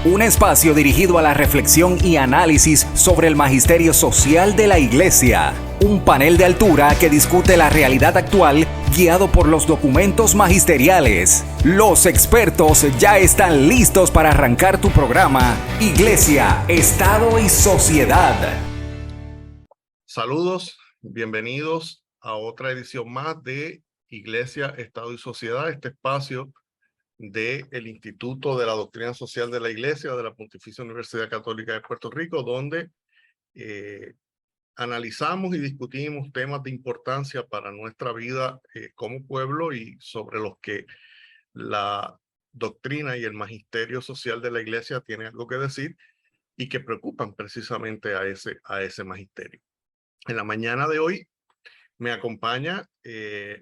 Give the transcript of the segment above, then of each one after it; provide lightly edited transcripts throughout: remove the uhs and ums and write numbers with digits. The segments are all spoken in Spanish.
Un espacio dirigido a la reflexión y análisis sobre el magisterio social de la Iglesia. Un panel de altura que discute la realidad actual guiado por los documentos magisteriales. Los expertos ya están listos para arrancar tu programa Iglesia, Estado y Sociedad. Saludos, bienvenidos a otra edición más de Iglesia, Estado y Sociedad, este espacio del Instituto de la Doctrina Social de la Iglesia de la Pontificia Universidad Católica de Puerto Rico, donde analizamos y discutimos temas de importancia para nuestra vida como pueblo y sobre los que la doctrina y el magisterio social de la Iglesia tienen algo que decir y que preocupan precisamente a ese magisterio. En la mañana de hoy me acompaña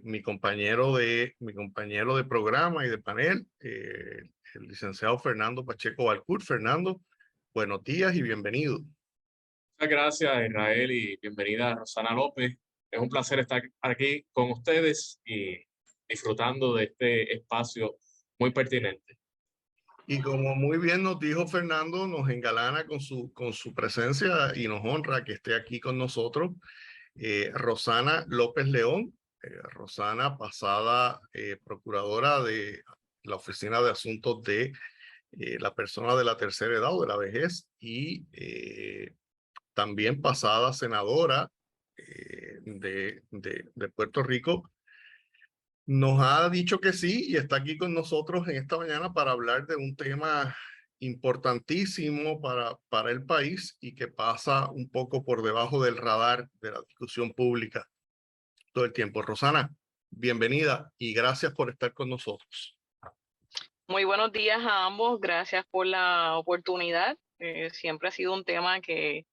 mi compañero de programa y de panel, el licenciado Fernando Pacheco Valcourt. Fernando, buenos días y bienvenido. Muchas gracias, Israel, y bienvenida Rosana López. Es un placer estar aquí con ustedes y disfrutando de este espacio muy pertinente. Y como muy bien nos dijo Fernando, nos engalana con su presencia y nos honra que esté aquí con nosotros Rosana López León. Rosana, pasada procuradora de la Oficina de Asuntos de la Persona de la Tercera Edad o de la Vejez y también pasada senadora de Puerto Rico. Nos ha dicho que sí y está aquí con nosotros en esta mañana para hablar de un tema importantísimo para el país y que pasa un poco por debajo del radar de la discusión pública todo el tiempo. Rosana, bienvenida y gracias por estar con nosotros. Muy buenos días a ambos, gracias por la oportunidad. Siempre ha sido un tema que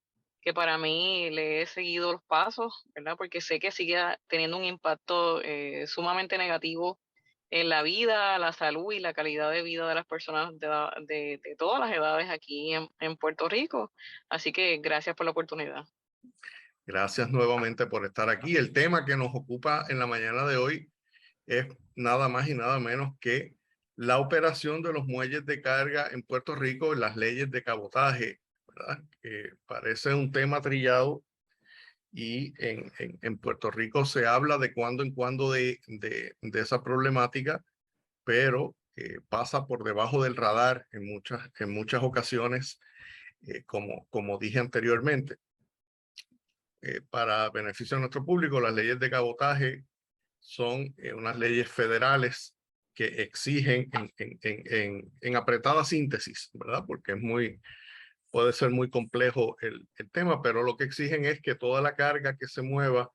para mí le he seguido los pasos, ¿verdad? Porque sé que sigue teniendo un impacto sumamente negativo en la vida, la salud y la calidad de vida de las personas de todas las edades aquí en Puerto Rico. Así que gracias por la oportunidad. Gracias nuevamente por estar aquí. El tema que nos ocupa en la mañana de hoy es nada más y nada menos que la operación de los muelles de carga en Puerto Rico, las leyes de cabotaje, ¿verdad? Que parece un tema trillado y en Puerto Rico se habla de cuando en cuando de esa problemática, pero pasa por debajo del radar en muchas ocasiones, como dije anteriormente. Para beneficio de nuestro público, las leyes de cabotaje son unas leyes federales que exigen en apretada síntesis, ¿verdad? Porque puede ser muy complejo el tema, pero lo que exigen es que toda la carga que se mueva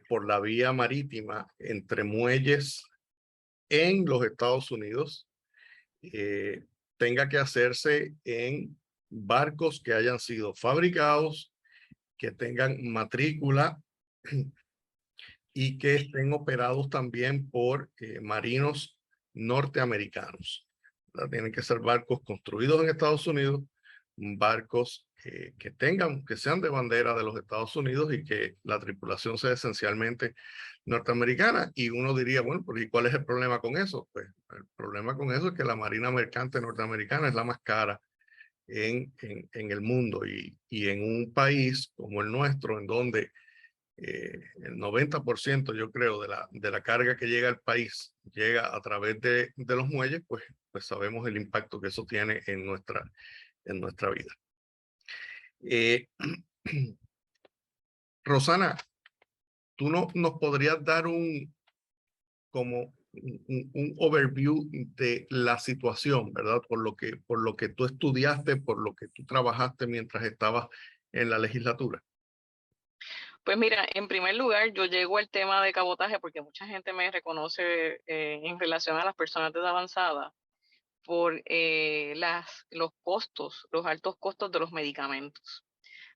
por la vía marítima entre muelles en los Estados Unidos tenga que hacerse en barcos que hayan sido fabricados, que tengan matrícula y que estén operados también por marinos norteamericanos. Tienen que ser barcos construidos en Estados Unidos, barcos que sean de bandera de los Estados Unidos y que la tripulación sea esencialmente norteamericana. Y uno diría, bueno, ¿y cuál es el problema con eso? Pues el problema con eso es que la Marina Mercante norteamericana es la más cara en el mundo y en un país como el nuestro, en donde el 90% yo creo de la carga que llega al país llega a través de los muelles, pues sabemos el impacto que eso tiene en nuestra vida. Rosana, ¿tú nos podrías dar como un overview de la situación, ¿verdad? Por lo que tú estudiaste, por lo que tú trabajaste mientras estabas en la legislatura. Pues mira, en primer lugar, yo llego al tema de cabotaje porque mucha gente me reconoce en relación a las personas de edad avanzada por los costos, los altos costos de los medicamentos.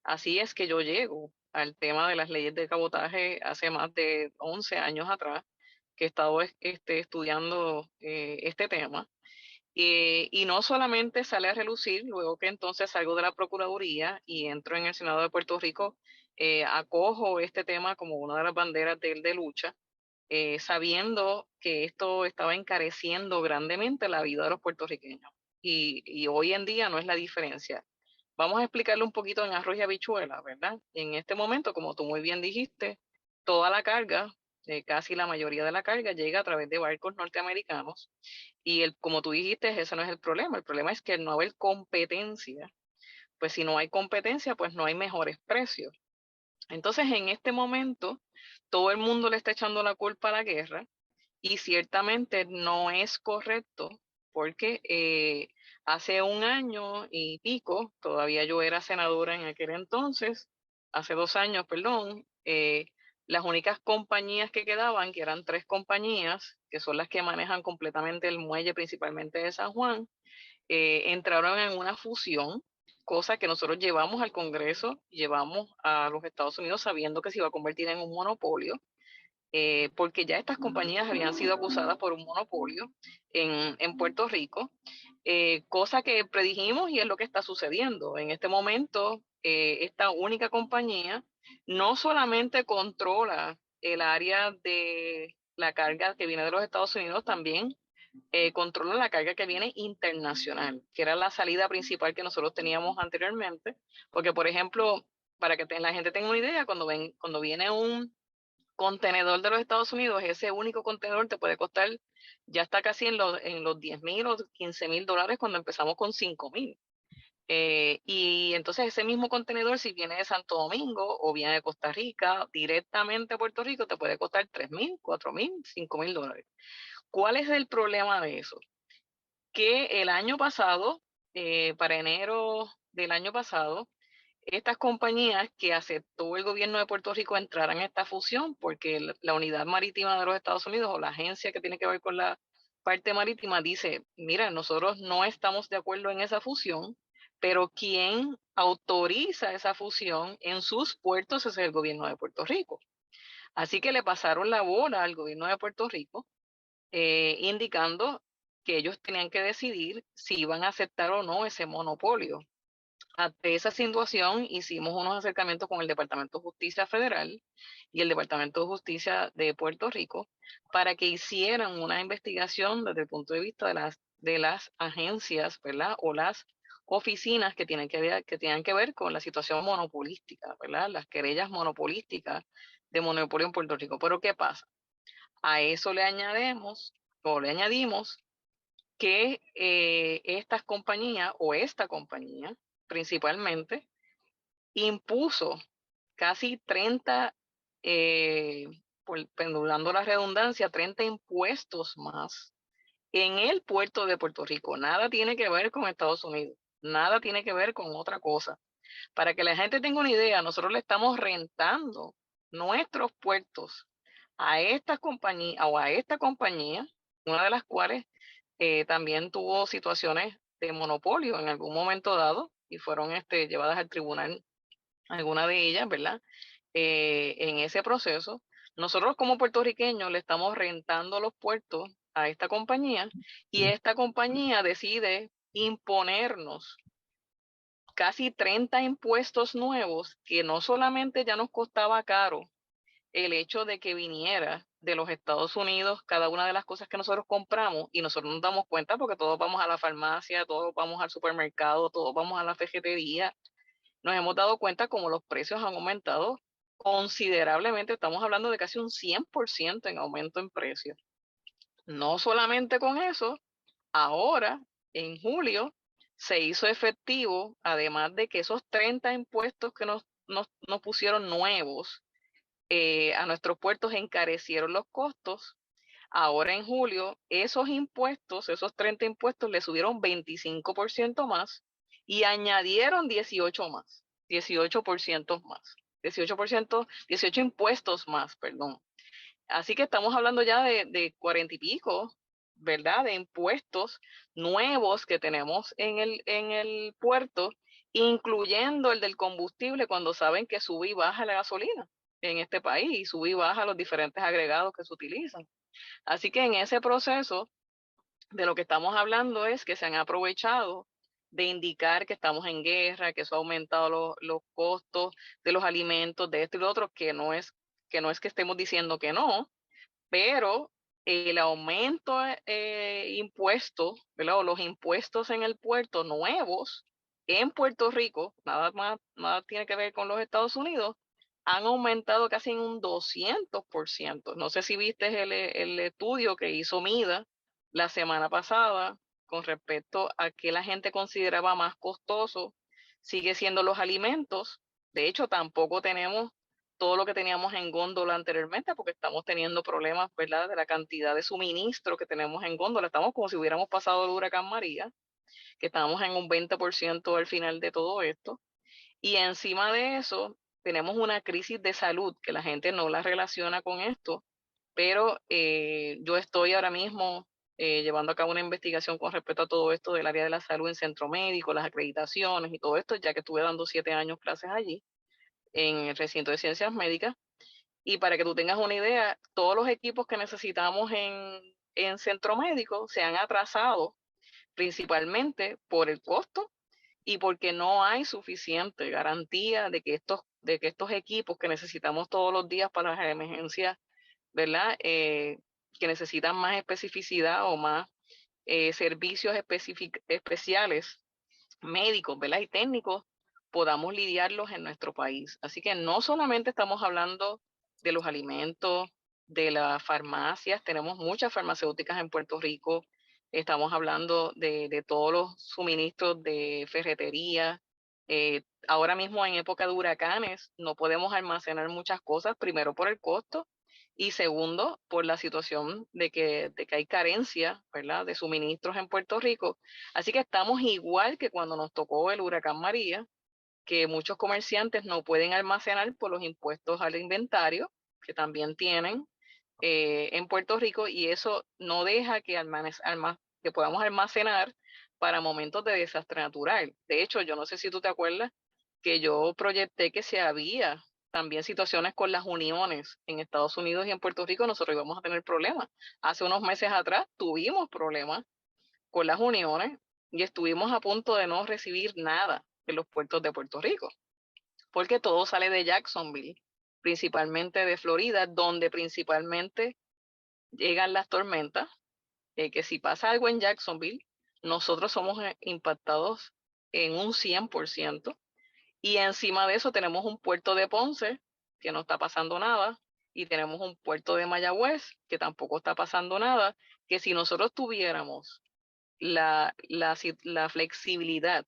Así es que yo llego al tema de las leyes de cabotaje hace más de 11 años atrás, que he estado estudiando este tema. Y no solamente sale a relucir, luego que entonces salgo de la Procuraduría y entro en el Senado de Puerto Rico, acojo este tema como una de las banderas de lucha, sabiendo que esto estaba encareciendo grandemente la vida de los puertorriqueños. y hoy en día no es la diferencia. Vamos a explicarlo un poquito en arroz y habichuela, ¿verdad? En este momento, como tú muy bien dijiste, toda la carga, casi la mayoría de la carga llega a través de barcos norteamericanos y como tú dijiste, ese no es el problema es que al no haber competencia, pues si no hay competencia, pues no hay mejores precios. Entonces, en este momento, todo el mundo le está echando la culpa a la guerra y ciertamente no es correcto porque hace un año y pico, todavía yo era senadora en aquel entonces, hace 2 años, perdón, las únicas compañías que quedaban, que eran 3 compañías, que son las que manejan completamente el muelle principalmente de San Juan, entraron en una fusión, cosa que nosotros llevamos al Congreso, llevamos a los Estados Unidos sabiendo que se iba a convertir en un monopolio, porque ya estas compañías habían sido acusadas por un monopolio en Puerto Rico, cosa que predijimos y es lo que está sucediendo. En este momento, esta única compañía no solamente controla el área de la carga que viene de los Estados Unidos, también controla la carga que viene internacional, que era la salida principal que nosotros teníamos anteriormente, porque por ejemplo, para que la gente tenga una idea, cuando viene un contenedor de los Estados Unidos, ese único contenedor te puede costar, ya está casi en los 10,000 o 15,000 dólares cuando empezamos con 5,000. Y entonces ese mismo contenedor, si viene de Santo Domingo o viene de Costa Rica, directamente a Puerto Rico, te puede costar 3,000, 4,000, 5,000 dólares. ¿Cuál es el problema de eso? Que el año pasado, para enero del año pasado, estas compañías que aceptó el gobierno de Puerto Rico entraran en esta fusión, porque la Unidad Marítima de los Estados Unidos o la agencia que tiene que ver con la parte marítima dice, mira, nosotros no estamos de acuerdo en esa fusión, pero quien autoriza esa fusión en sus puertos es el gobierno de Puerto Rico. Así que le pasaron la bola al gobierno de Puerto Rico, indicando que ellos tenían que decidir si iban a aceptar o no ese monopolio. Ante esa situación hicimos unos acercamientos con el Departamento de Justicia Federal y el Departamento de Justicia de Puerto Rico para que hicieran una investigación desde el punto de vista de las agencias, ¿verdad? O las oficinas que tienen que ver con la situación monopolística, ¿verdad? Las querellas monopolísticas de monopolio en Puerto Rico. Pero ¿qué pasa? A eso le añadimos que estas compañías o esta compañía principalmente impuso casi 30, pendulando la redundancia, 30 impuestos más en el puerto de Puerto Rico. Nada tiene que ver con Estados Unidos, nada tiene que ver con otra cosa. Para que la gente tenga una idea, nosotros le estamos rentando nuestros puertos a estas compañías o a esta compañía, una de las cuales también tuvo situaciones de monopolio en algún momento dado y fueron llevadas al tribunal, alguna de ellas, ¿verdad? En ese proceso, nosotros como puertorriqueños le estamos rentando los puertos a esta compañía y esta compañía decide imponernos casi 30 impuestos nuevos que no solamente ya nos costaba caro el hecho de que viniera de los Estados Unidos cada una de las cosas que nosotros compramos y nosotros nos damos cuenta porque todos vamos a la farmacia, todos vamos al supermercado, todos vamos a la ferretería, nos hemos dado cuenta como los precios han aumentado considerablemente, estamos hablando de casi un 100% en aumento en precios. No solamente con eso, ahora en julio se hizo efectivo, además de que esos 30 impuestos que nos pusieron nuevos, a nuestros puertos encarecieron los costos. Ahora en julio, esos impuestos, esos 30 impuestos, le subieron 25% más y añadieron 18 más, 18% más, 18 impuestos más, perdón. Así que estamos hablando ya de 40 y pico, ¿verdad? De impuestos nuevos que tenemos en el puerto, incluyendo el del combustible cuando saben que sube y baja la gasolina en este país y sube y baja los diferentes agregados que se utilizan. Así que en ese proceso de lo que estamos hablando es que se han aprovechado de indicar que estamos en guerra, que eso ha aumentado los costos de los alimentos, de esto y lo otro, que no es que estemos diciendo que no, pero el aumento impuesto, ¿verdad? O los impuestos en el puerto nuevos en Puerto Rico, nada tiene que ver con los Estados Unidos, han aumentado casi en un 200%. No sé si viste el estudio que hizo MIDA la semana pasada con respecto a que la gente consideraba más costoso, sigue siendo los alimentos. De hecho, tampoco tenemos todo lo que teníamos en góndola anteriormente, porque estamos teniendo problemas, ¿verdad?, de la cantidad de suministro que tenemos en góndola. Estamos como si hubiéramos pasado el huracán María, que estábamos en un 20% al final de todo esto. Y encima de eso, tenemos una crisis de salud que la gente no la relaciona con esto, pero yo estoy ahora mismo llevando a cabo una investigación con respecto a todo esto del área de la salud en centro médico, las acreditaciones y todo esto, ya que estuve dando 7 años clases allí en el recinto de ciencias médicas. Y para que tú tengas una idea, todos los equipos que necesitamos en centro médico se han atrasado principalmente por el costo y porque no hay suficiente garantía de que estos equipos que necesitamos todos los días para las emergencias, ¿verdad? Que necesitan más especificidad o más servicios especiales médicos, ¿verdad? Y técnicos, podamos lidiarlos en nuestro país. Así que no solamente estamos hablando de los alimentos, de las farmacias, tenemos muchas farmacéuticas en Puerto Rico, estamos hablando de todos los suministros de ferretería. Ahora mismo en época de huracanes no podemos almacenar muchas cosas, primero por el costo y segundo por la situación de que hay carencia, ¿verdad?, de suministros en Puerto Rico. Así que estamos igual que cuando nos tocó el huracán María, que muchos comerciantes no pueden almacenar por los impuestos al inventario, que también tienen en Puerto Rico, y eso no deja que podamos almacenar para momentos de desastre natural. De hecho, yo no sé si tú te acuerdas que yo proyecté que si había también situaciones con las uniones en Estados Unidos y en Puerto Rico, nosotros íbamos a tener problemas. Hace unos meses atrás tuvimos problemas con las uniones y estuvimos a punto de no recibir nada en los puertos de Puerto Rico, porque todo sale de Jacksonville, principalmente de Florida, donde principalmente llegan las tormentas, que si pasa algo en Jacksonville, nosotros somos impactados en un 100%, y encima de eso tenemos un puerto de Ponce, que no está pasando nada, y tenemos un puerto de Mayagüez, que tampoco está pasando nada, que si nosotros tuviéramos la flexibilidad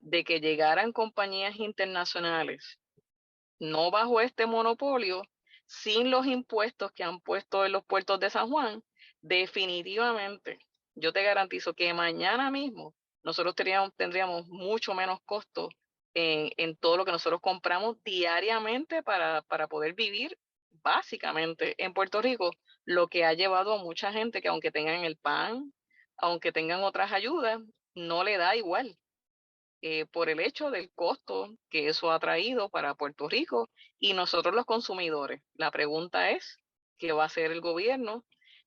de que llegaran compañías internacionales, no bajo este monopolio, sin los impuestos que han puesto en los puertos de San Juan, definitivamente, yo te garantizo que mañana mismo nosotros tendríamos mucho menos costo en todo lo que nosotros compramos diariamente para poder vivir básicamente en Puerto Rico, lo que ha llevado a mucha gente que aunque tengan el pan, aunque tengan otras ayudas, no le da igual por el hecho del costo que eso ha traído para Puerto Rico y nosotros los consumidores. La pregunta es, ¿qué va a hacer el gobierno?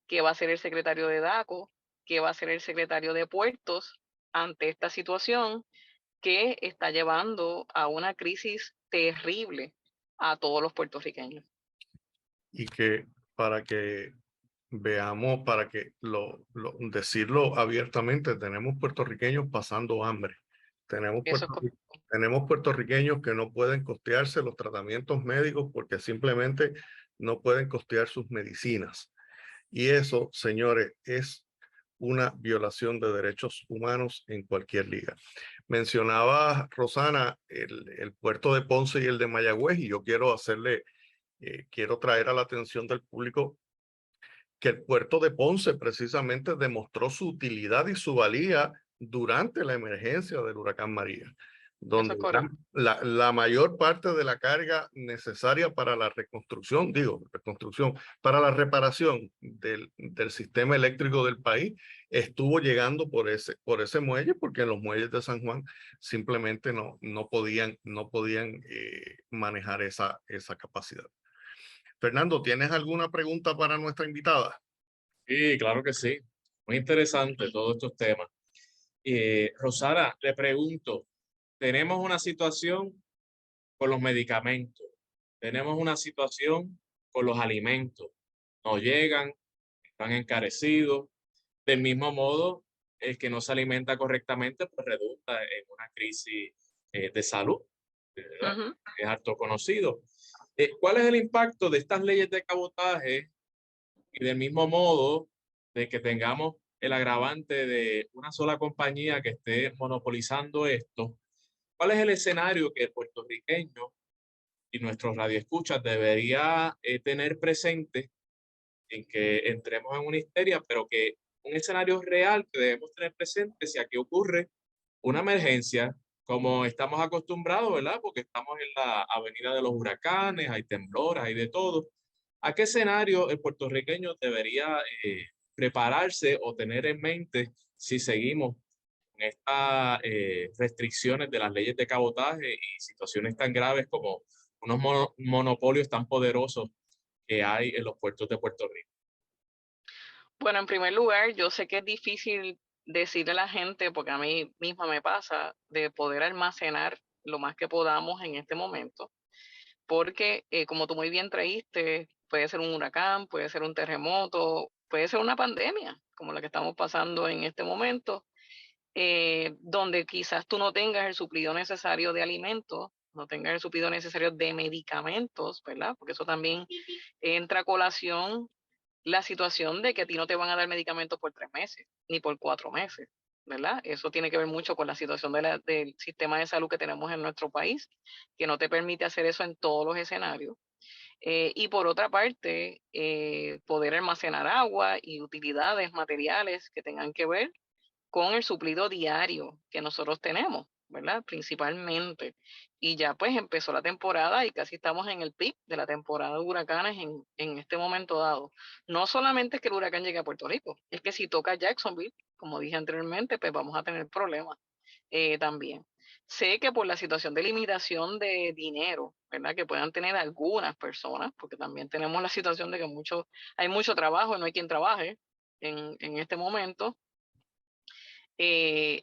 ¿Qué va a hacer el secretario de DACO? ¿Qué va a hacer el secretario de Puertos ante esta situación que está llevando a una crisis terrible a todos los puertorriqueños? Y que para que veamos, para que decirlo abiertamente, tenemos puertorriqueños pasando hambre. Tenemos, Eso es correcto. tenemos puertorriqueños que no pueden costearse los tratamientos médicos porque simplemente no pueden costear sus medicinas. Y eso, señores, es una violación de derechos humanos en cualquier liga. Mencionaba Rosana el puerto de Ponce y el de Mayagüez, y yo quiero quiero traer a la atención del público que el puerto de Ponce precisamente demostró su utilidad y su valía durante la emergencia del huracán María, donde la mayor parte de la carga necesaria para la reconstrucción, para la reparación del sistema eléctrico del país, estuvo llegando por ese muelle, porque en los muelles de San Juan simplemente no podían manejar esa capacidad. Fernando, ¿tienes alguna pregunta para nuestra invitada? Sí, claro que sí. Muy interesante todos estos temas. Rosana, le pregunto, tenemos una situación con los medicamentos, tenemos una situación con los alimentos, nos llegan, están encarecidos. Del mismo modo, el que no se alimenta correctamente, pues redunda en una crisis de salud, ¿verdad? Ujú. Es harto conocido. ¿Cuál es el impacto de estas leyes de cabotaje? Y del mismo modo de que tengamos el agravante de una sola compañía que esté monopolizando esto, ¿cuál es el escenario que el puertorriqueño y nuestros radioescuchas debería tener presente en que entremos en una histeria, pero que un escenario real que debemos tener presente si aquí ocurre una emergencia, como estamos acostumbrados, ¿verdad? Porque estamos en la avenida de los huracanes, hay temblores, hay de todo. ¿A qué escenario el puertorriqueño debería prepararse o tener en mente si seguimos con estas restricciones de las leyes de cabotaje y situaciones tan graves como unos monopolios tan poderosos que hay en los puertos de Puerto Rico? Bueno, en primer lugar, yo sé que es difícil decirle a la gente, porque a mí misma me pasa, de poder almacenar lo más que podamos en este momento, porque como tú muy bien traíste, puede ser un huracán, puede ser un terremoto, puede ser una pandemia, como la que estamos pasando en este momento, donde quizás tú no tengas el suplido necesario de alimentos, no tengas el suplido necesario de medicamentos, ¿verdad? Porque eso también entra a colación la situación de que a ti no te van a dar medicamentos por 3 meses, ni por 4 meses, ¿verdad? Eso tiene que ver mucho con la situación del sistema de salud que tenemos en nuestro país, que no te permite hacer eso en todos los escenarios. Y por otra parte, poder almacenar agua y utilidades materiales que tengan que ver con el suplido diario que nosotros tenemos, ¿verdad? Principalmente. Y ya pues empezó la temporada y casi estamos en el pic de la temporada de huracanes en este momento dado. No solamente es que el huracán llegue a Puerto Rico, es que si toca Jacksonville, como dije anteriormente, pues vamos a tener problemas también. Sé que por la situación de limitación de dinero, ¿verdad? Que puedan tener algunas personas, porque también tenemos la situación de que hay mucho trabajo y no hay quien trabaje en este momento.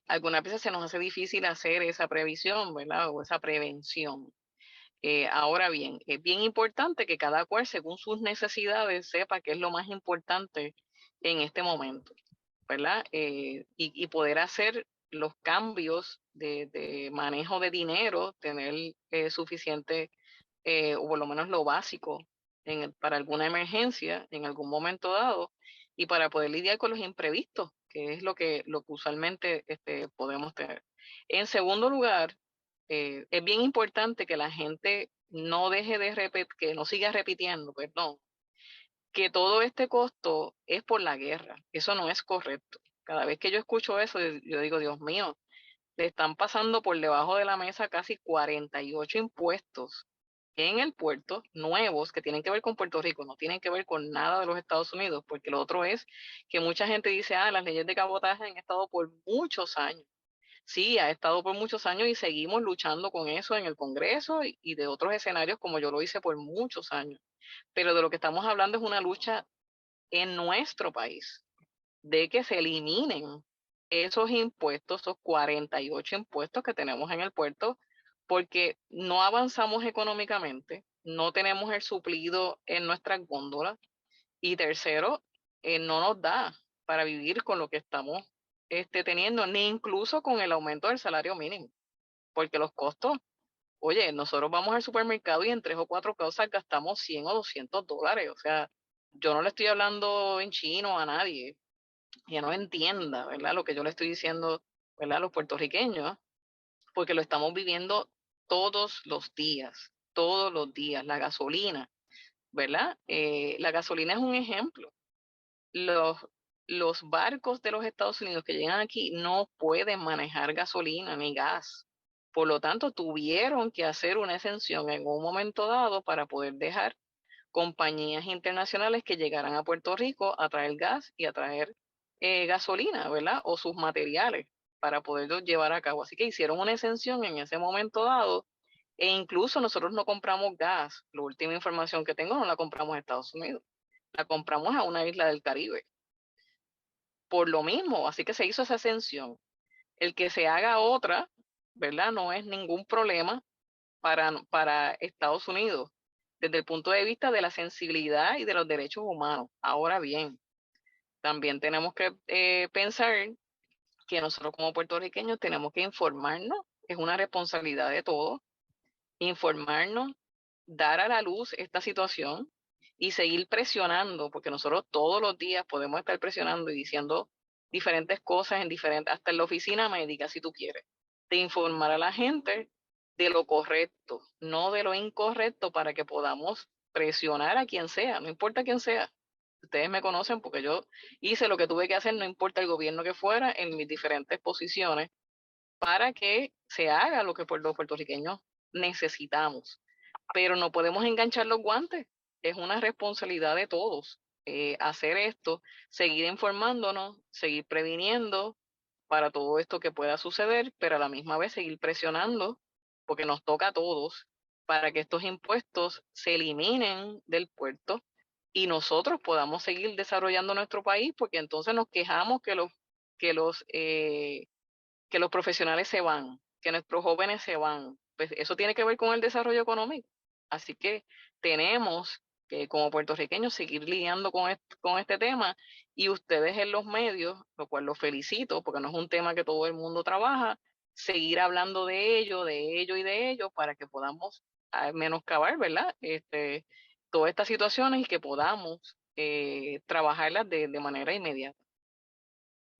Algunas veces se nos hace difícil hacer esa previsión, ¿verdad? O esa prevención. Ahora bien, es bien importante que cada cual, según sus necesidades, sepa qué es lo más importante en este momento, ¿verdad? Y poder hacer los cambios de manejo de dinero, tener suficiente, o por lo menos lo básico para alguna emergencia en algún momento dado, y para poder lidiar con los imprevistos, que es lo que usualmente podemos tener. En segundo lugar, es bien importante que la gente no deje de repetir, que no siga repitiendo, perdón, que todo este costo es por la guerra. Eso no es correcto. Cada vez que yo escucho eso, yo digo, Dios mío, le están pasando por debajo de la mesa casi 48 impuestos en el puerto, nuevos, que tienen que ver con Puerto Rico, no tienen que ver con nada de los Estados Unidos, porque lo otro es que mucha gente dice, las leyes de cabotaje han estado por muchos años. Sí, ha estado por muchos años y seguimos luchando con eso en el Congreso y de otros escenarios como yo lo hice por muchos años. Pero de lo que estamos hablando es una lucha en nuestro país, de que se eliminen esos impuestos, esos 48 impuestos que tenemos en el puerto, porque no avanzamos económicamente, no tenemos el suplido en nuestras góndolas y tercero, no nos da para vivir con lo que estamos teniendo, ni incluso con el aumento del salario mínimo, porque los costos, oye, nosotros vamos al supermercado y en 3 o 4 cosas gastamos 100 o $200, o sea, yo no le estoy hablando en chino a nadie, que no entienda, ¿verdad? Lo que yo le estoy diciendo, ¿verdad? A los puertorriqueños, porque lo estamos viviendo todos los días, la gasolina, ¿verdad? La gasolina es un ejemplo. Los, los barcos de los Estados Unidos que llegan aquí no pueden manejar gasolina ni gas. Por lo tanto, tuvieron que hacer una exención en un momento dado para poder dejar compañías internacionales que llegaran a Puerto Rico a traer gas y a traer gasolina, ¿verdad? O sus materiales para poderlos llevar a cabo. Así que hicieron una exención en ese momento dado e incluso nosotros no compramos gas. La última información que tengo no la compramos en Estados Unidos. La compramos a una isla del Caribe. Por lo mismo, así que se hizo esa exención. El que se haga otra, ¿verdad? No es ningún problema para Estados Unidos desde el punto de vista de la sensibilidad y de los derechos humanos. Ahora bien, también tenemos que pensar que nosotros como puertorriqueños tenemos que informarnos, es una responsabilidad de todos, informarnos, dar a la luz esta situación y seguir presionando, porque nosotros todos los días podemos estar presionando y diciendo diferentes cosas en diferentes, hasta en la oficina médica, si tú quieres, de informar a la gente de lo correcto, no de lo incorrecto, para que podamos presionar a quien sea, no importa quién sea. Ustedes me conocen porque yo hice lo que tuve que hacer, no importa el gobierno que fuera, en mis diferentes posiciones, para que se haga lo que los puertorriqueños necesitamos. Pero no podemos enganchar los guantes. Es una responsabilidad de todos hacer esto, seguir informándonos, seguir previniendo para todo esto que pueda suceder, pero a la misma vez seguir presionando, porque nos toca a todos, para que estos impuestos se eliminen del puerto y nosotros podamos seguir desarrollando nuestro país, porque entonces nos quejamos que los que los profesionales se van, que nuestros jóvenes se van. Pues eso tiene que ver con el desarrollo económico. Así que tenemos que, como puertorriqueños, seguir lidiando con este tema, y ustedes en los medios, lo cual los felicito, porque no es un tema que todo el mundo trabaja, seguir hablando de ello y de ello, para que podamos menoscabar, ¿verdad? Todas estas situaciones, y que podamos trabajarlas de manera inmediata.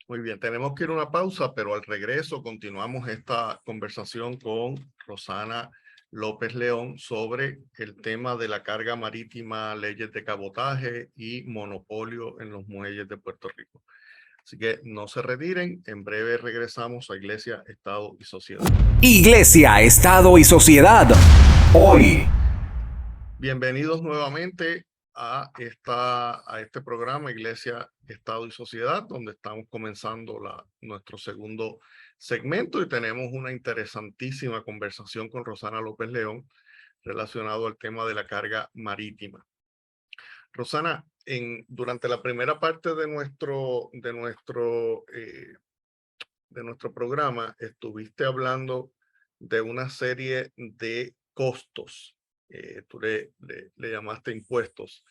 Muy bien, tenemos que ir a una pausa, pero al regreso continuamos esta conversación con Rosana López León sobre el tema de la carga marítima, leyes de cabotaje y monopolio en los muelles de Puerto Rico. Así que no se retiren, en breve regresamos a Iglesia, Estado y Sociedad. Iglesia, Estado y Sociedad. Hoy. Bienvenidos nuevamente a este programa Iglesia, Estado y Sociedad, donde estamos comenzando nuestro segundo segmento y tenemos una interesantísima conversación con Rosana López León relacionado al tema de la carga marítima. Rosana, durante la primera parte de nuestro programa estuviste hablando de una serie de costos, tú le llamaste impuestos,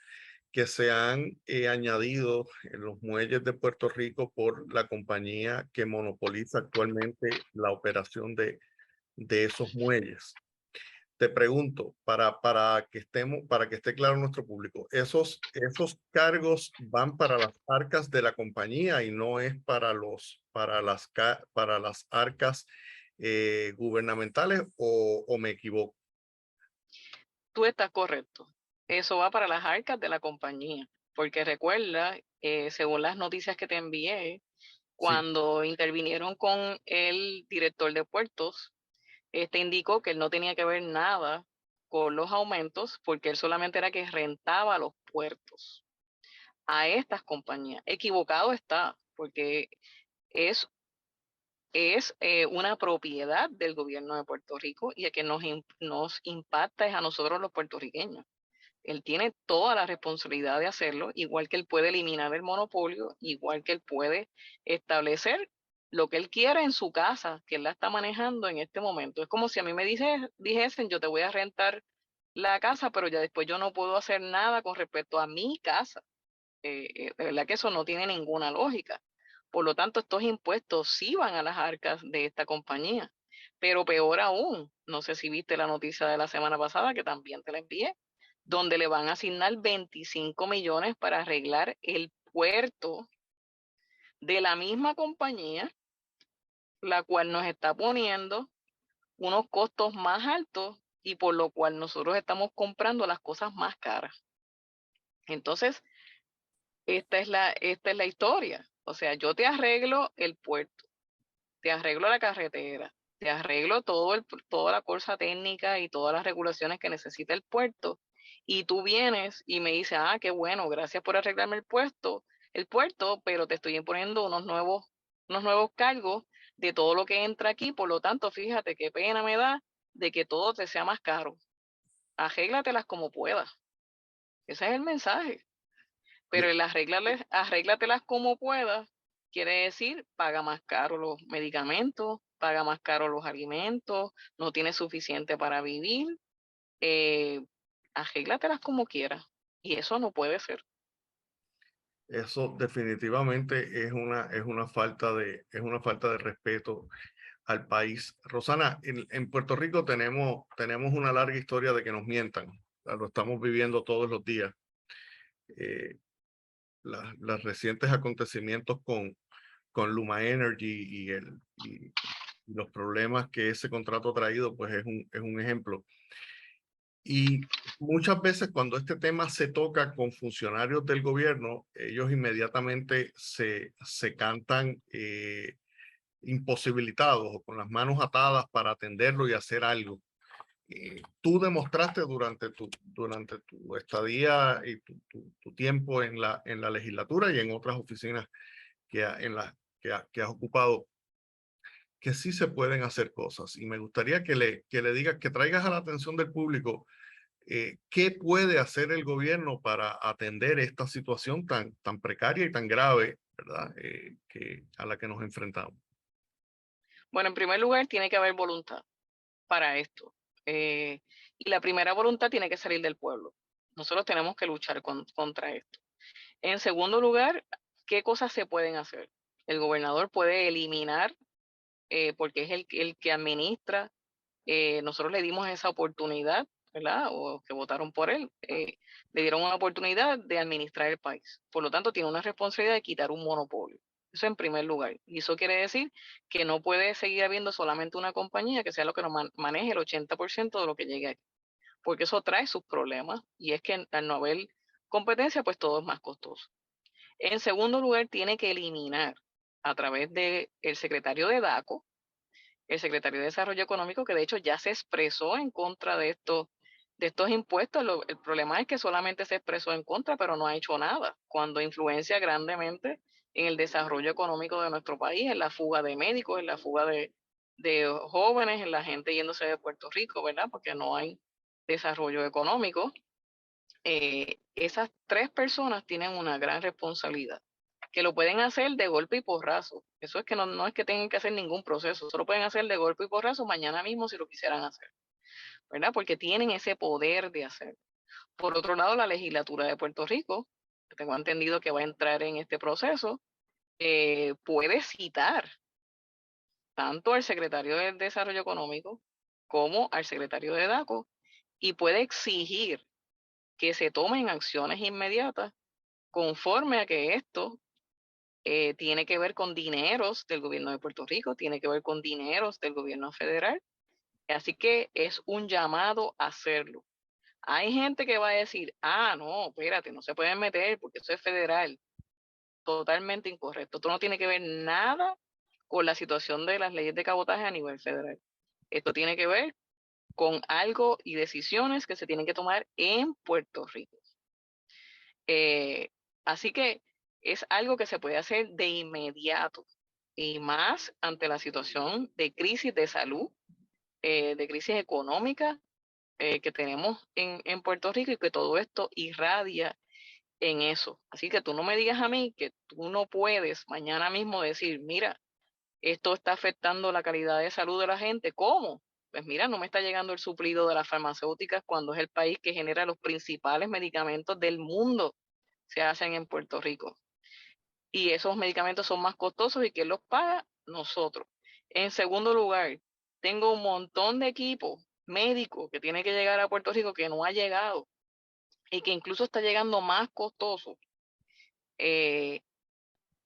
que se han añadido en los muelles de Puerto Rico por la compañía que monopoliza actualmente la operación de esos muelles. Te pregunto, para que esté claro nuestro público, esos cargos van para las arcas de la compañía y no es para las arcas gubernamentales, o me equivoco. Tú estás correcto. Eso va para las arcas de la compañía, porque recuerda, según las noticias que te envié, cuando intervinieron con el director de puertos, indicó que él no tenía que ver nada con los aumentos, porque él solamente era que rentaba los puertos a estas compañías. Equivocado está, porque es una propiedad del gobierno de Puerto Rico, y a que nos impacta es a nosotros los puertorriqueños. Él tiene toda la responsabilidad de hacerlo, igual que él puede eliminar el monopolio, igual que él puede establecer lo que él quiera en su casa, que él la está manejando en este momento. Es como si a mí me dijesen, yo te voy a rentar la casa, pero ya después yo no puedo hacer nada con respecto a mi casa. De verdad que eso no tiene ninguna lógica. Por lo tanto, estos impuestos sí van a las arcas de esta compañía. Pero peor aún, no sé si viste la noticia de la semana pasada, que también te la envié, donde le van a asignar 25 millones para arreglar el puerto de la misma compañía, la cual nos está poniendo unos costos más altos, y por lo cual nosotros estamos comprando las cosas más caras. Entonces, esta es la historia. O sea, yo te arreglo el puerto, te arreglo la carretera, te arreglo toda la cosa técnica y todas las regulaciones que necesita el puerto, y tú vienes y me dices, qué bueno, gracias por arreglarme el puerto, pero te estoy imponiendo unos nuevos cargos de todo lo que entra aquí. Por lo tanto, fíjate qué pena me da de que todo te sea más caro. Arréglatelas como puedas. Ese es el mensaje. Pero el arréglatelas como puedas quiere decir paga más caro los medicamentos, paga más caro los alimentos, no tienes suficiente para vivir. Arréglatelas como quieras. Y eso no puede ser. Eso definitivamente es una falta de respeto al país. Rosana, en Puerto Rico tenemos una larga historia de que nos mientan. Lo estamos viviendo todos los días. Los recientes acontecimientos con Luma Energy y los problemas que ese contrato ha traído, pues es un ejemplo. Y muchas veces cuando este tema se toca con funcionarios del gobierno, ellos inmediatamente se cantan imposibilitados o con las manos atadas para atenderlo y hacer algo. Tú demostraste durante tu estadía y tu tiempo en la legislatura y en otras oficinas que has ocupado, que sí se pueden hacer cosas. Y me gustaría que le digas, que traigas a la atención del público qué puede hacer el gobierno para atender esta situación tan precaria y tan grave, ¿verdad? A la que nos enfrentamos. Bueno, en primer lugar, tiene que haber voluntad para esto. Y la primera voluntad tiene que salir del pueblo. Nosotros tenemos que luchar contra esto. En segundo lugar, ¿qué cosas se pueden hacer? El gobernador puede eliminar, porque es el que administra. Nosotros le dimos esa oportunidad, ¿verdad? O que votaron por él, le dieron una oportunidad de administrar el país. Por lo tanto, tiene una responsabilidad de quitar un monopolio. Eso en primer lugar. Y eso quiere decir que no puede seguir habiendo solamente una compañía que sea lo que nos maneje el 80% de lo que llegue aquí. Porque eso trae sus problemas. Y es que al no haber competencia, pues todo es más costoso. En segundo lugar, tiene que eliminar a través del secretario de DACO, el secretario de Desarrollo Económico, que de hecho ya se expresó en contra de estos impuestos. El problema es que solamente se expresó en contra, pero no ha hecho nada, cuando influencia grandemente en el desarrollo económico de nuestro país, en la fuga de médicos, en la fuga de jóvenes, en la gente yéndose de Puerto Rico, ¿verdad? Porque no hay desarrollo económico. Esas tres personas tienen una gran responsabilidad, que lo pueden hacer de golpe y porrazo. Eso es que no es que tengan que hacer ningún proceso, solo pueden hacer de golpe y porrazo mañana mismo si lo quisieran hacer, ¿verdad? Porque tienen ese poder de hacer. Por otro lado, la legislatura de Puerto Rico, que tengo entendido que va a entrar en este proceso, puede citar tanto al secretario de Desarrollo Económico como al secretario de DACO y puede exigir que se tomen acciones inmediatas conforme a que esto tiene que ver con dineros del gobierno de Puerto Rico, tiene que ver con dineros del gobierno federal. Así que es un llamado a hacerlo. Hay gente que va a decir, no, espérate, no se pueden meter porque eso es federal. Totalmente incorrecto. Esto no tiene que ver nada con la situación de las leyes de cabotaje a nivel federal. Esto tiene que ver con algo y decisiones que se tienen que tomar en Puerto Rico. Así que es algo que se puede hacer de inmediato y más ante la situación de crisis de salud, de crisis económica que tenemos en Puerto Rico y que todo esto irradia en eso. Así que tú no me digas a mí que tú no puedes mañana mismo decir, mira, esto está afectando la calidad de salud de la gente. ¿Cómo? Pues mira, no me está llegando el suplido de las farmacéuticas cuando es el país que genera los principales medicamentos del mundo, se hacen en Puerto Rico. Y esos medicamentos son más costosos y ¿quién los paga? Nosotros. En segundo lugar, tengo un montón de equipo médico que tiene que llegar a Puerto Rico que no ha llegado y que incluso está llegando más costoso.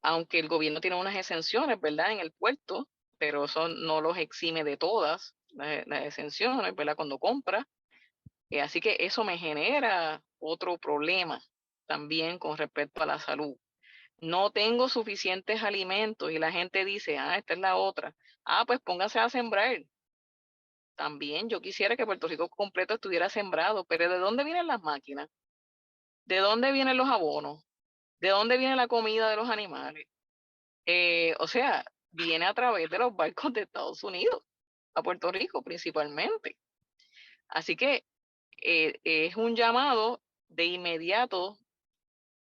Aunque el gobierno tiene unas exenciones, ¿verdad? En el puerto, pero eso no los exime de todas las exenciones, ¿verdad? Cuando compra. Así que eso me genera otro problema también con respecto a la salud. No tengo suficientes alimentos y la gente dice, esta es la otra. Pues póngase a sembrar. También yo quisiera que Puerto Rico completo estuviera sembrado, pero ¿de dónde vienen las máquinas? ¿De dónde vienen los abonos? ¿De dónde viene la comida de los animales? O sea, viene a través de los barcos de Estados Unidos, a Puerto Rico principalmente. Así que es un llamado de inmediato,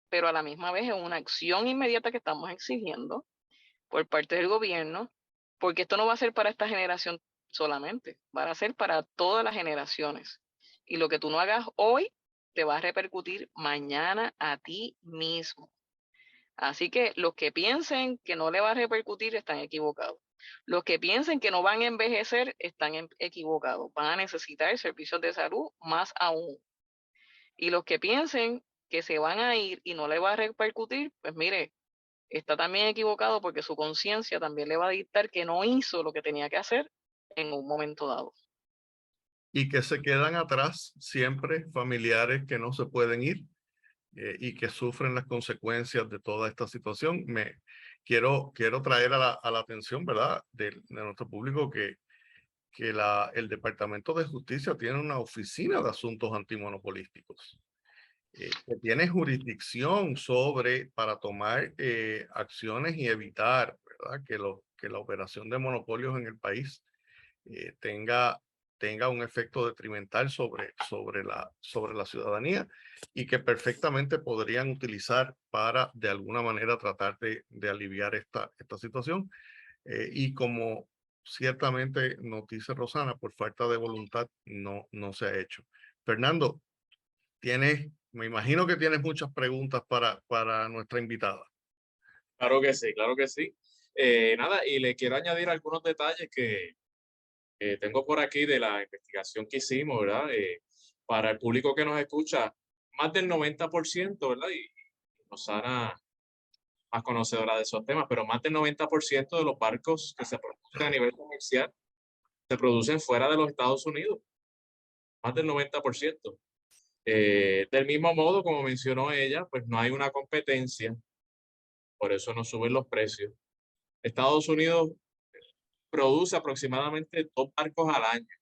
pero a la misma vez es una acción inmediata que estamos exigiendo por parte del gobierno, porque esto no va a ser para esta generación solamente, va a ser para todas las generaciones. Y lo que tú no hagas hoy te va a repercutir mañana a ti mismo. Así que los que piensen que no le va a repercutir están equivocados. Los que piensen que no van a envejecer están equivocados. Van a necesitar servicios de salud más aún. Y los que piensen que se van a ir y no le va a repercutir, pues mire, está también equivocado porque su conciencia también le va a dictar que no hizo lo que tenía que hacer en un momento dado. Y que se quedan atrás siempre familiares que no se pueden ir y que sufren las consecuencias de toda esta situación. Quiero traer a la atención, ¿verdad?, de nuestro público que el Departamento de Justicia tiene una oficina de asuntos antimonopolísticos que tiene jurisdicción para tomar acciones y evitar, ¿verdad?, que la operación de monopolios en el país tenga un efecto detrimental sobre la ciudadanía, y que perfectamente podrían utilizar para de alguna manera tratar de aliviar esta situación. Y como ciertamente nos dice Rosana, por falta de voluntad no se ha hecho. Fernando, me imagino que tienes muchas preguntas para nuestra invitada. Claro que sí, claro que sí. Nada, y le quiero añadir algunos detalles que tengo por aquí de la investigación que hicimos, ¿verdad? Para el público que nos escucha, más del 90%, ¿verdad? Y Rosana, más conocedora de esos temas, pero más del 90% de los barcos que se producen a nivel comercial se producen fuera de los Estados Unidos, más del 90%. Del mismo modo, como mencionó ella, pues no hay una competencia, por eso no suben los precios. Estados Unidos produce aproximadamente 2 barcos al año,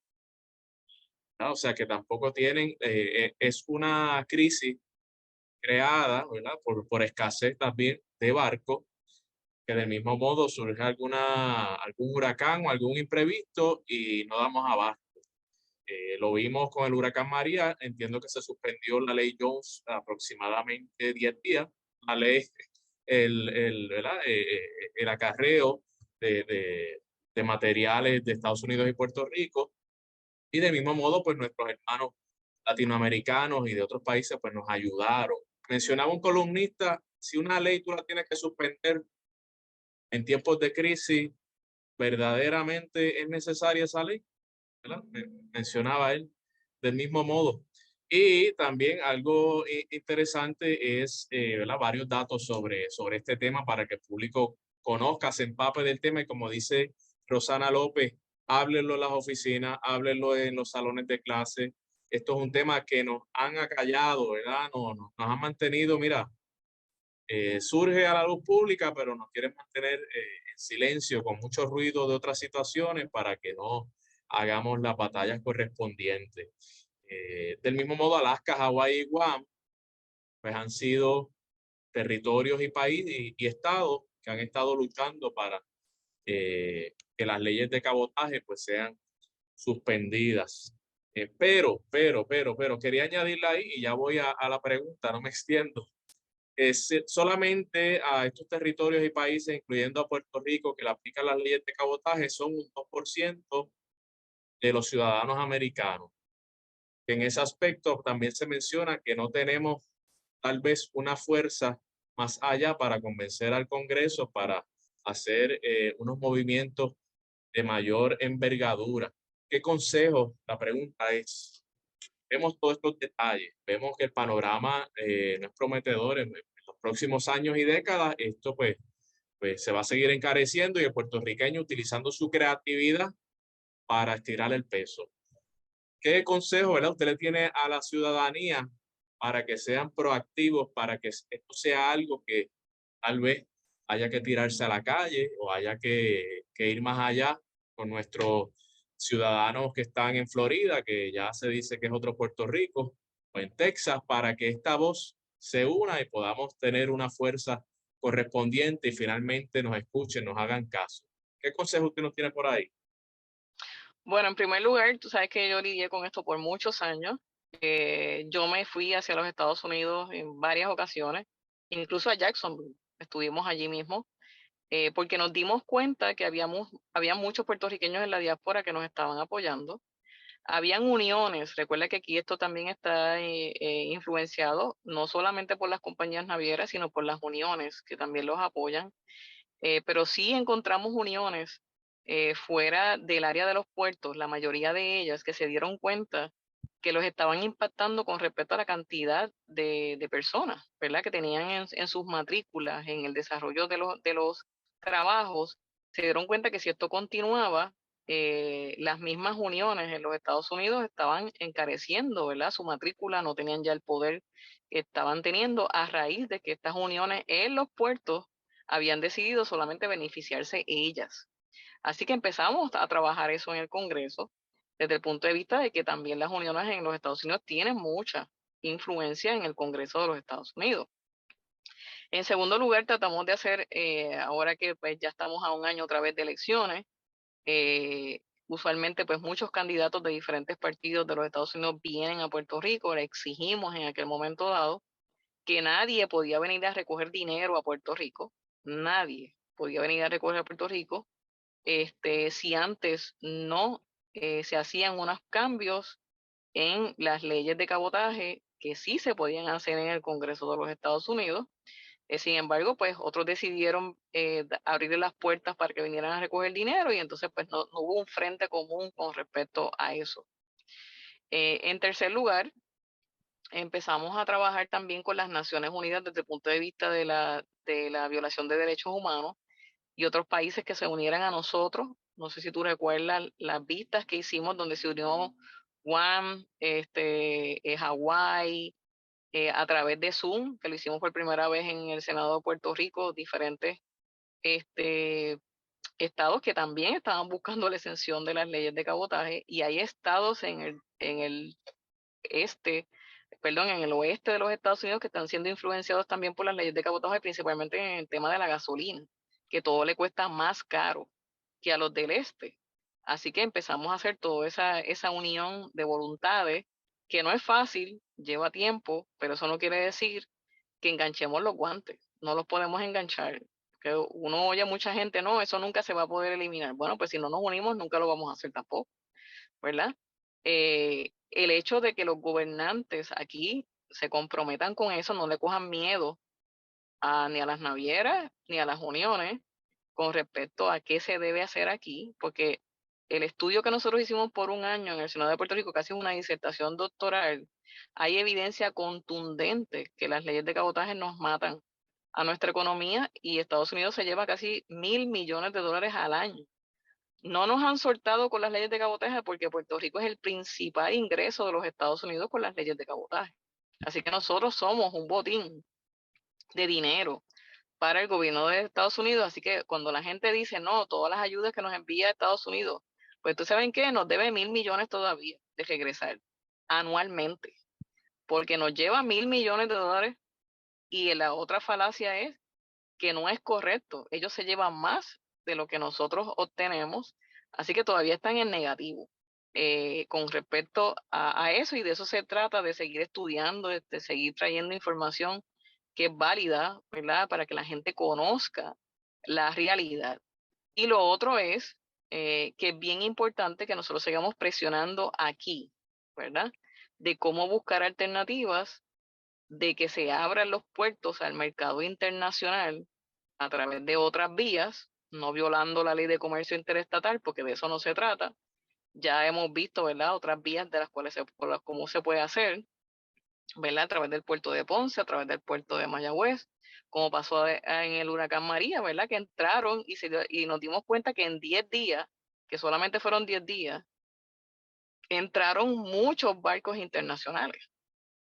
¿no? O sea que tampoco tienen, es una crisis creada, ¿verdad?, por escasez también de barcos, que del mismo modo surge algún huracán o algún imprevisto y no damos abasto. Lo vimos con el huracán María, entiendo que se suspendió la ley Jones aproximadamente 10 días, la ley, ¿verdad? El acarreo de materiales de Estados Unidos y Puerto Rico, y del mismo modo, pues nuestros hermanos latinoamericanos y de otros países, pues nos ayudaron. Mencionaba un columnista, si una ley tú la tienes que suspender en tiempos de crisis, ¿verdaderamente es necesaria esa ley?, ¿verdad? Mencionaba él del mismo modo. Y también algo interesante es, ¿verdad?, varios datos sobre este tema para que el público conozca, se empape del tema, y como dice Rosana López, háblenlo en las oficinas, háblenlo en los salones de clase. Esto es un tema que nos han acallado, ¿verdad? Nos han mantenido, mira, surge a la luz pública, pero nos quieren mantener en silencio, con mucho ruido de otras situaciones, para que no hagamos las batallas correspondientes. Del mismo modo, Alaska, Hawái y Guam, pues han sido territorios y países y estados que han estado luchando para que las leyes de cabotaje pues sean suspendidas. Pero, quería añadirla ahí, y ya voy a la pregunta, no me extiendo. Solamente a estos territorios y países, incluyendo a Puerto Rico, que le aplican las leyes de cabotaje, son un 2% de los ciudadanos americanos. En ese aspecto también se menciona que no tenemos tal vez una fuerza más allá para convencer al Congreso para hacer unos movimientos de mayor envergadura. ¿Qué consejo? La pregunta es, vemos todos estos detalles, vemos que el panorama no es prometedor en los próximos años y décadas. Esto pues se va a seguir encareciendo, y el puertorriqueño utilizando su creatividad para estirar el peso. ¿Qué consejo, verdad, usted le tiene a la ciudadanía para que sean proactivos, para que esto sea algo que tal vez haya que tirarse a la calle o haya que ir más allá con nuestros ciudadanos que están en Florida, que ya se dice que es otro Puerto Rico, o en Texas, para que esta voz se una y podamos tener una fuerza correspondiente y finalmente nos escuchen, nos hagan caso? ¿Qué consejo usted nos tiene por ahí? Bueno, en primer lugar, tú sabes que yo lidié con esto por muchos años. Yo me fui hacia los Estados Unidos en varias ocasiones, incluso a Jacksonville, estuvimos allí mismo, porque nos dimos cuenta que había muchos puertorriqueños en la diáspora que nos estaban apoyando. Habían uniones, recuerda que aquí esto también está influenciado no solamente por las compañías navieras, sino por las uniones que también los apoyan, pero sí encontramos uniones fuera del área de los puertos, la mayoría de ellas que se dieron cuenta que los estaban impactando con respecto a la cantidad de personas, ¿verdad? Que tenían en sus matrículas, en el desarrollo de los trabajos, se dieron cuenta que si esto continuaba, las mismas uniones en los Estados Unidos estaban encareciendo, ¿verdad? Su matrícula, no tenían ya el poder que estaban teniendo a raíz de que estas uniones en los puertos habían decidido solamente beneficiarse ellas. Así que empezamos a trabajar eso en el Congreso desde el punto de vista de que también las uniones en los Estados Unidos tienen mucha influencia en el Congreso de los Estados Unidos. En segundo lugar, tratamos de hacer, ahora que pues, ya estamos a un año otra vez de elecciones, usualmente pues muchos candidatos de diferentes partidos de los Estados Unidos vienen a Puerto Rico, le exigimos en aquel momento dado que nadie podía venir a recoger dinero a Puerto Rico, nadie podía venir a recoger a Puerto Rico, si antes no se hacían unos cambios en las leyes de cabotaje que sí se podían hacer en el Congreso de los Estados Unidos. Sin embargo, pues otros decidieron abrirle las puertas para que vinieran a recoger dinero y entonces pues no hubo un frente común con respecto a eso. En tercer lugar, empezamos a trabajar también con las Naciones Unidas desde el punto de vista de la violación de derechos humanos y otros países que se unieran a nosotros. No sé si tú recuerdas las vistas que hicimos donde se unió Guam, Hawái, a través de Zoom, que lo hicimos por primera vez en el Senado de Puerto Rico, diferentes estados que también estaban buscando la exención de las leyes de cabotaje, y hay estados este, en el oeste de los Estados Unidos que están siendo influenciados también por las leyes de cabotaje, principalmente en el tema de la gasolina, que todo le cuesta más caro que a los del este. Así que empezamos a hacer toda esa unión de voluntades, que no es fácil, lleva tiempo, pero eso no quiere decir que enganchemos los guantes, no los podemos enganchar. Que uno oye a mucha gente, no, eso nunca se va a poder eliminar. Bueno, pues si no nos unimos, nunca lo vamos a hacer tampoco, ¿verdad? El hecho de que los gobernantes aquí se comprometan con eso, no le cojan miedo ni a las navieras ni a las uniones con respecto a qué se debe hacer aquí, porque el estudio que nosotros hicimos por un año en el Senado de Puerto Rico, casi una disertación doctoral, hay evidencia contundente que las leyes de cabotaje nos matan a nuestra economía y Estados Unidos se lleva casi $1.000 millones al año. No nos han soltado con las leyes de cabotaje porque Puerto Rico es el principal ingreso de los Estados Unidos con las leyes de cabotaje. Así que nosotros somos un botín de dinero para el gobierno de Estados Unidos. Así que cuando la gente dice, no, todas las ayudas que nos envía Estados Unidos, pues tú saben que nos debe $1.000 millones todavía de regresar anualmente, porque nos lleva $1.000 millones y la otra falacia es que no es correcto. Ellos se llevan más de lo que nosotros obtenemos, así que todavía están en negativo con respecto a eso, y de eso se trata, de seguir estudiando, de seguir trayendo información que es válida, ¿verdad? Para que la gente conozca la realidad. Y lo otro es que es bien importante que nosotros sigamos presionando aquí, ¿verdad? De cómo buscar alternativas, de que se abran los puertos al mercado internacional a través de otras vías, no violando la ley de comercio interestatal, porque de eso no se trata. Ya hemos visto, ¿verdad?, otras vías de las cuales cómo se puede hacer, ¿verdad?, a través del puerto de Ponce, a través del puerto de Mayagüez, como pasó en el huracán María, ¿verdad?, que entraron y nos dimos cuenta que en 10 días, que solamente fueron 10 días, entraron muchos barcos internacionales.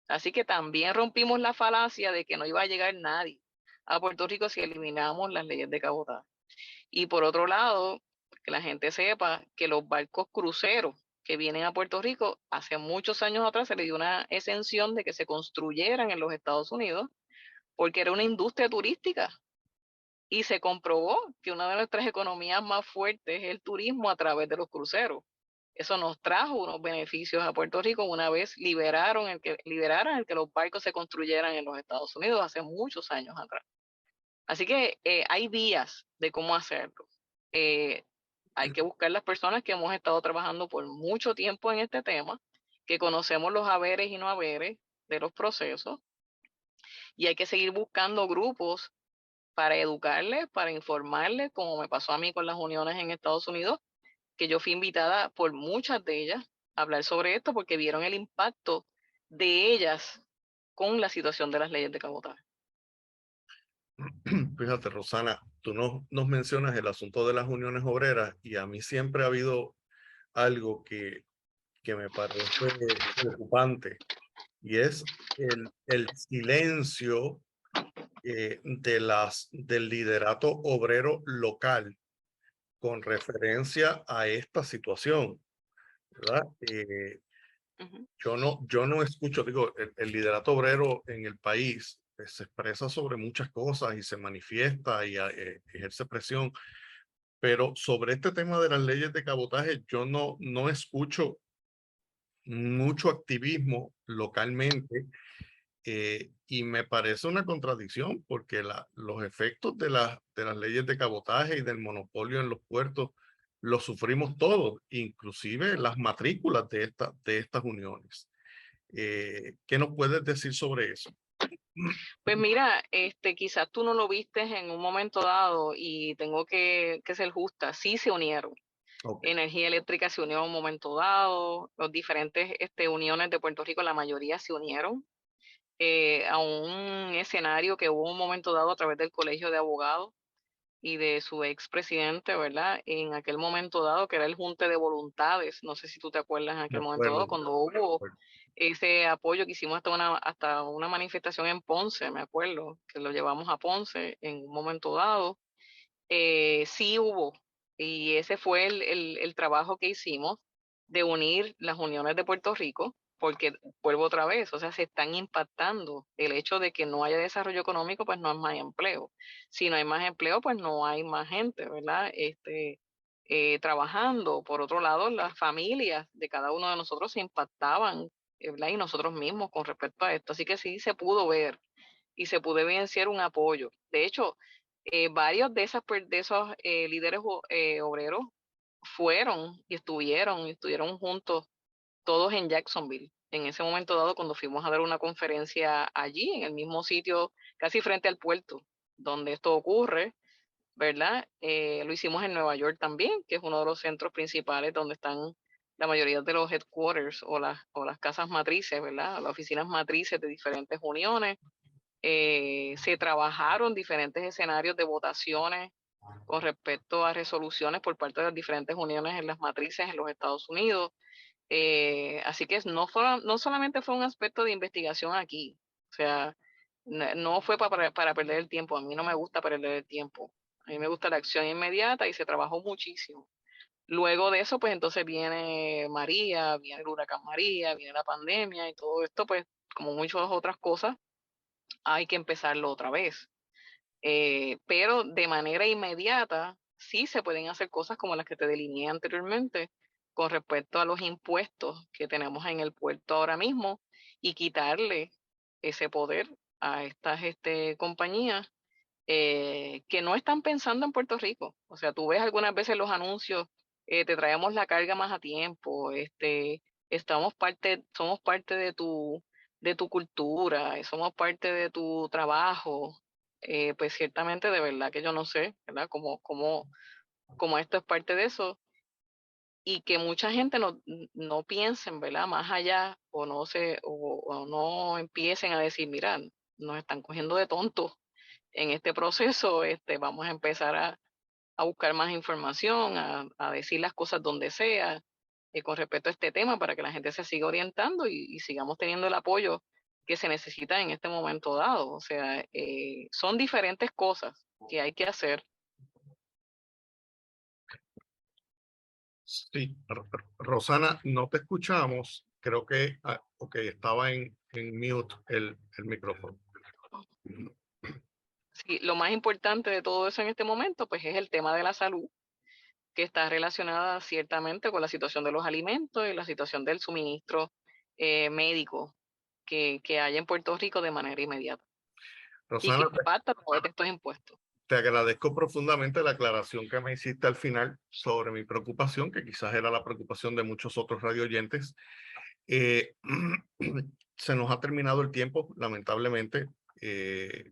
Así que también rompimos la falacia de que no iba a llegar nadie a Puerto Rico si eliminamos las leyes de cabotaje. Y por otro lado, que la gente sepa que los barcos cruceros que vienen a Puerto Rico, hace muchos años atrás se le dio una exención de que se construyeran en los Estados Unidos porque era una industria turística. Y se comprobó que una de nuestras economías más fuertes es el turismo a través de los cruceros. Eso nos trajo unos beneficios a Puerto Rico una vez liberaran el que los barcos se construyeran en los Estados Unidos hace muchos años atrás. Así que hay vías de cómo hacerlo. hay que buscar las personas que hemos estado trabajando por mucho tiempo en este tema, que conocemos los haberes y no haberes de los procesos, y hay que seguir buscando grupos para educarles, para informarles, como me pasó a mí con las uniones en Estados Unidos, que yo fui invitada por muchas de ellas a hablar sobre esto porque vieron el impacto de ellas con la situación de las leyes de cabotaje. Fíjate, Rosana, tú nos mencionas el asunto de las uniones obreras y a mí siempre ha habido algo que me parece preocupante y es el silencio del liderato obrero local con referencia a esta situación, ¿verdad? Ujú. Yo no escucho, digo, el liderato obrero en el país se expresa sobre muchas cosas y se manifiesta y ejerce presión, pero sobre este tema de las leyes de cabotaje yo no escucho mucho activismo localmente, y me parece una contradicción porque los efectos de las leyes de cabotaje y del monopolio en los puertos los sufrimos todos, inclusive las matrículas de estas uniones. ¿Qué nos puedes decir sobre eso? Pues mira, quizás tú no lo viste en un momento dado y tengo que ser justa, sí se unieron. Ok, Energía Eléctrica se unió en un momento dado, los diferentes uniones de Puerto Rico, la mayoría se unieron a un escenario que hubo un momento dado a través del Colegio de Abogados y de su expresidente, ¿verdad? En aquel momento dado, que era el Junte de Voluntades, no sé si tú te acuerdas en me aquel momento acuerdo. dado, cuando hubo ese apoyo que hicimos hasta una manifestación en Ponce, me acuerdo, que lo llevamos a Ponce en un momento dado. Sí hubo, y ese fue el trabajo que hicimos de unir las uniones de Puerto Rico, porque vuelvo otra vez, o sea, se están impactando. El hecho de que no haya desarrollo económico, pues no hay más empleo. Si no hay más empleo, pues no hay más gente, ¿verdad? Trabajando. Por otro lado, las familias de cada uno de nosotros se impactaban, ¿verdad? Y nosotros mismos con respecto a esto. Así que sí se pudo ver y se pudo evidenciar un apoyo. De hecho, varios de esos líderes obreros fueron y estuvieron juntos todos en Jacksonville. En ese momento dado, cuando fuimos a dar una conferencia allí, en el mismo sitio, casi frente al puerto, donde esto ocurre, ¿verdad? Lo hicimos en Nueva York también, que es uno de los centros principales donde están la mayoría de los headquarters o las casas matrices, ¿verdad? Las oficinas matrices de diferentes uniones. Se trabajaron diferentes escenarios de votaciones con respecto a resoluciones por parte de las diferentes uniones en las matrices en los Estados Unidos. Así que no solamente fue un aspecto de investigación aquí, o sea, no fue para perder el tiempo. A mí no me gusta perder el tiempo. A mí me gusta la acción inmediata y se trabajó muchísimo. Luego de eso, pues entonces viene María, viene el huracán María, viene la pandemia y todo esto, pues como muchas otras cosas, hay que empezarlo otra vez. Pero de manera inmediata sí se pueden hacer cosas como las que te delineé anteriormente con respecto a los impuestos que tenemos en el puerto ahora mismo y quitarle ese poder a estas compañías que no están pensando en Puerto Rico. O sea, tú ves algunas veces los anuncios, te traemos la carga más a tiempo, somos parte de tu cultura, somos parte de tu trabajo. Pues ciertamente de verdad que yo no sé, ¿verdad? Como esto es parte de eso y que mucha gente no piensen, ¿verdad? Más allá o no empiecen a decir, mira, nos están cogiendo de tontos en este proceso, vamos a empezar a buscar más información, a decir las cosas donde sea con respecto a este tema para que la gente se siga orientando y sigamos teniendo el apoyo que se necesita en este momento dado. O sea, son diferentes cosas que hay que hacer. Sí, Rosana, no te escuchamos. Creo que ok, estaba en mute el micrófono. Sí, lo más importante de todo eso en este momento, pues es el tema de la salud, que está relacionada ciertamente con la situación de los alimentos y la situación del suministro médico que hay en Puerto Rico de manera inmediata y que Rosana, impacta a través de estos impuestos. te agradezco profundamente la aclaración que me hiciste al final sobre mi preocupación, que quizás era la preocupación de muchos otros radioyentes. Se nos ha terminado el tiempo, lamentablemente. Te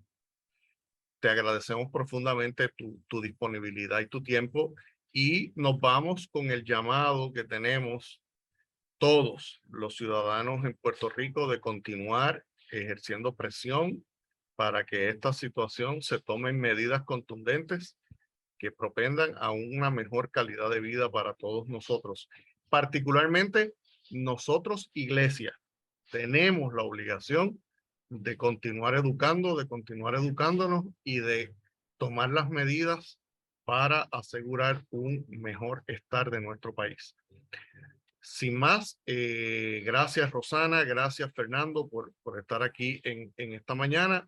agradecemos profundamente tu disponibilidad y tu tiempo, y nos vamos con el llamado que tenemos todos los ciudadanos en Puerto Rico de continuar ejerciendo presión para que esta situación se tomen medidas contundentes que propendan a una mejor calidad de vida para todos nosotros. Particularmente nosotros, iglesia, tenemos la obligación de continuar educando, de continuar educándonos y de tomar las medidas para asegurar un mejor estar de nuestro país. Sin más, gracias Rosana, gracias Fernando por estar aquí en esta mañana.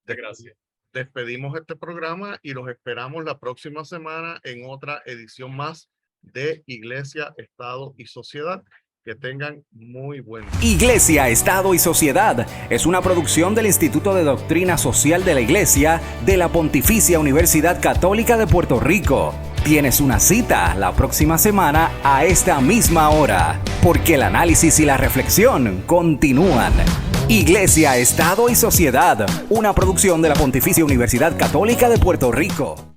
Gracias. Despedimos este programa y los esperamos la próxima semana en otra edición más de Iglesia, Estado y Sociedad. Que tengan muy buen día. Iglesia, Estado y Sociedad es una producción del Instituto de Doctrina Social de la Iglesia de la Pontificia Universidad Católica de Puerto Rico. Tienes una cita la próxima semana a esta misma hora, porque el análisis y la reflexión continúan. Iglesia, Estado y Sociedad, una producción de la Pontificia Universidad Católica de Puerto Rico.